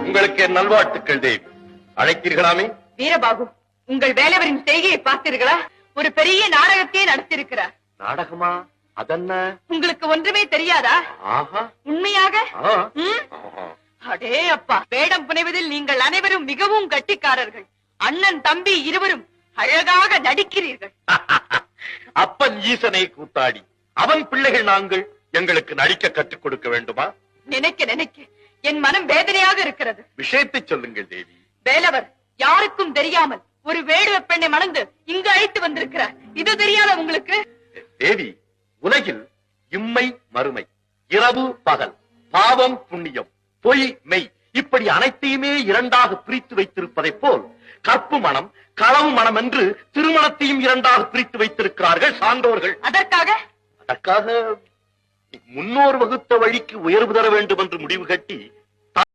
உங்களுக்கு என் நல்வாழ்த்துக்கள் தேவி. அழைத்தீர்களாமே? வீரபாகு, உங்கள் வேலவரின் செய்கையை பார்த்தீர்களா? ஒரு பெரிய நாடகத்தையே நடத்தியிருக்கிறார். நாடகமா? அதென்ன? உங்களுக்கு ஒன்றுமே தெரியாதா? ஆஹா. உண்மையாக? ம்? ஆஹா. அடே அப்பா, வேடம் புனைவதில் நீங்கள் அனைவரும் மிகவும் கட்டிக்காரர்கள். அண்ணன் தம்பி இருவரும் அழகாக நடிக்கிறீர்கள். அப்பன் ஈசனை கூத்தாடி அவன் பிள்ளைகள் நாங்கள். எங்களுக்கு நடிக்க கற்றுக் கொடுக்க வேண்டுமா? நினைக்க நினைக்க என் மனம் வேதனையாக இருக்கிறது. விஷயத்தை சொல்லுங்கள் தேவி. வேலவர் யாருக்கும் தெரியாமல் ஒரு வேடுவ பெண்ணை மணந்து இங்கு அழைத்து வந்திருக்கிறார். இது தெரியாத உங்களுக்கு? தேவி, உலகில் இம்மை மறுமை, இரவு பகல், பாவம் புண்ணியம், பொய் மெய், இப்படி அனைத்தையுமே இரண்டாக பிரித்து வைத்திருப்பதைப் போல் கற்பு மனம் களவு மனம் என்று திருமணத்தையும் இரண்டாக பிரித்து வைத்திருக்கிறார்கள் சான்றோர்கள். அதற்காக முன்னோர் வகுத்த வழிக்கு உயர்வு தர வேண்டும் என்று முடிவு கட்டி